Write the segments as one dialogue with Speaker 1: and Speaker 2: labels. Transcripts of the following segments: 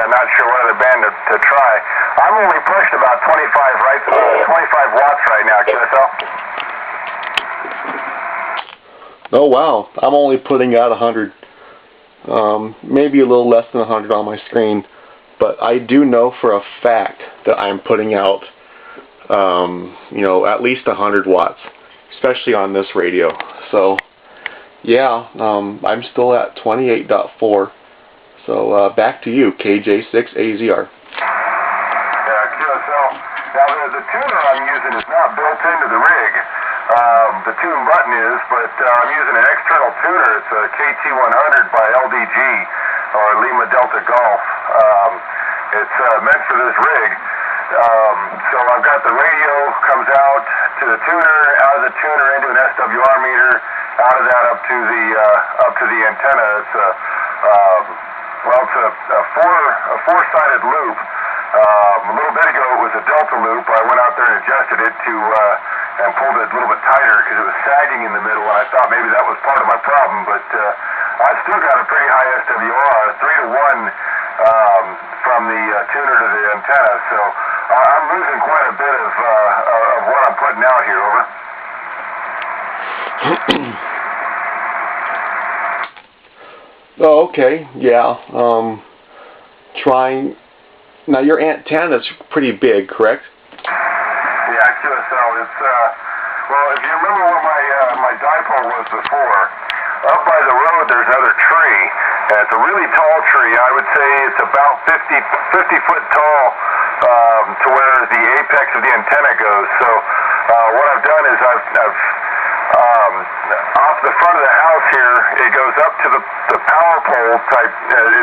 Speaker 1: not sure what other band to try. I'm only pushed about 25 watts right now, QSL.
Speaker 2: Oh wow, I'm only putting out 100, maybe a little less than 100 on my screen, but I do know for a fact that I'm putting out, you know, at least 100 watts, especially on this radio. So yeah, I'm still at 28.4. So back to you, KJ6AZR.
Speaker 1: Yeah, QSL. Now the tuner I'm using is not built into the rig. The tune button is, but I'm using an external tuner. It's a KT100 by LDG, or Lima Delta Golf. It's meant for this rig. So I've got the radio comes out to the tuner, out of the tuner into an SWR meter, out of that up to the antenna. It's a four-sided loop. A little bit ago it was a delta loop. I went out there and adjusted it and pulled it a little bit tighter because it was sagging in the middle, and I thought maybe that was part of my problem, but I've still got a pretty high SWR, 3-to-1 from the tuner to the antenna, so I'm losing quite a bit of what I'm putting out here, over.
Speaker 2: Oh, okay, yeah. Now your antenna's pretty big, correct?
Speaker 1: Yeah, QSL. It's well, if you remember where my dipole was before, up by the road there's another tree. And it's a really tall tree. I would say it's about 50 foot tall to where the apex of the antenna goes. So what I've done is I've off the front of the house here, it goes up to the power pole type.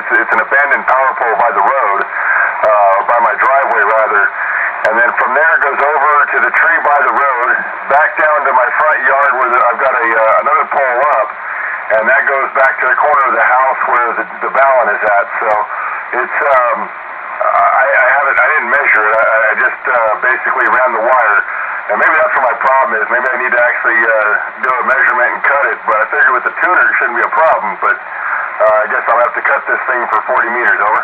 Speaker 1: It's an abandoned power pole by the road, by my driveway rather. And then from there it goes over to the tree by the road, back down to my front yard where I've got another pole up, and that goes back to the corner of the house where the balun is at. So it's I didn't measure it. I just basically ran the wire. And maybe that's where my problem is. Maybe I need to actually do a measurement and cut it. But I figure with the tuner it shouldn't be a problem. But I guess I'll have to cut this thing for 40 meters, over.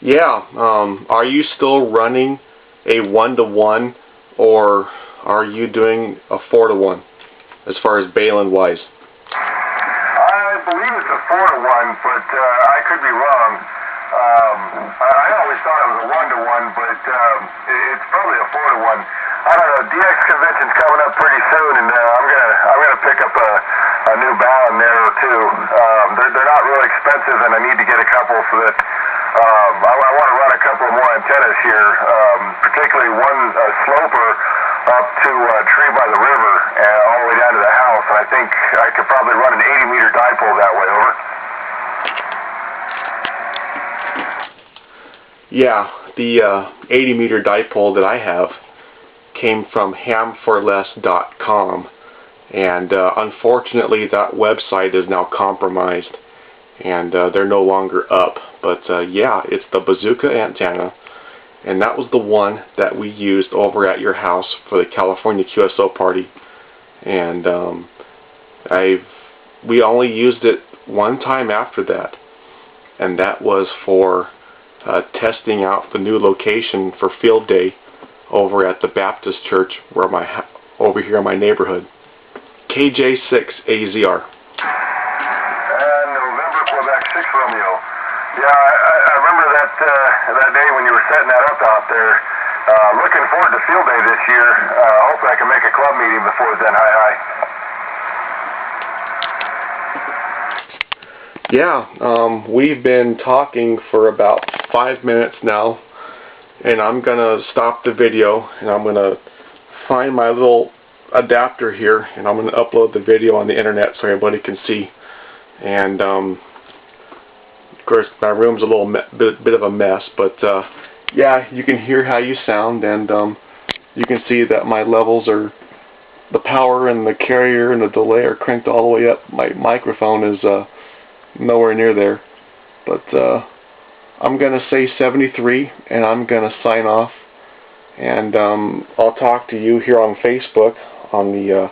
Speaker 2: Yeah, are you still running a 1-to-1, or are you doing a 4-to-1 as far as balun wise?
Speaker 1: I believe it's a 4-to-1, but I could be wrong. I always thought it was a 1-to-1, but it's probably a 4-to-1. I don't know. DX convention's coming up pretty soon, and I'm gonna pick up a new balun there or two. They're not really expensive, and I need to get a couple so that. I want to run a couple more antennas here, particularly one sloper up to a tree by the river and all the way down to the house. And I think I could probably run an 80-meter dipole that way, over.
Speaker 2: Yeah, the 80-meter dipole that I have came from hamforless.com, and unfortunately that website is now compromised, and they're no longer up. But yeah, it's the bazooka antenna, and that was the one that we used over at your house for the California QSO party. And we only used it one time after that, and that was for testing out the new location for field day over at the Baptist Church over here in my neighborhood. KJ6AZR.
Speaker 1: November, Quebec 6 Romeo. Yeah, I remember that day when you were setting that up out there. Looking forward to field day this year. Hopefully I can make a club meeting before then. Hi.
Speaker 2: Yeah, we've been talking for about 5 minutes now, and I'm gonna stop the video, and I'm gonna find my little adapter here, and I'm gonna upload the video on the internet so everybody can see. And of course my room's a little bit of a mess, but yeah, you can hear how you sound, and you can see that my levels are, the power and the carrier and the delay are cranked all the way up. My microphone is nowhere near there, but I'm gonna say 73, and I'm gonna sign off, and I'll talk to you here on Facebook on the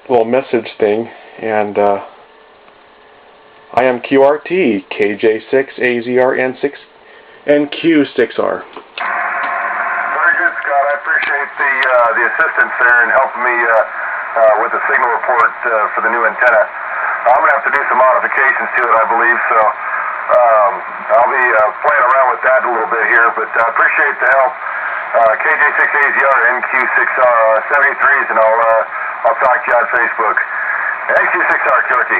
Speaker 2: little message thing, and I am QRT, KJ6AZRN6 and Q6R.
Speaker 1: Very good, Scott. I appreciate the assistance there in helping me with the signal report for the new antenna. I'm going to have to do some modifications to it, I believe, so I'll be playing around with that a little bit here, but I appreciate the help. KJ6AZR, NQ6R 73s, and I'll talk to you on Facebook. NQ6R, QRT.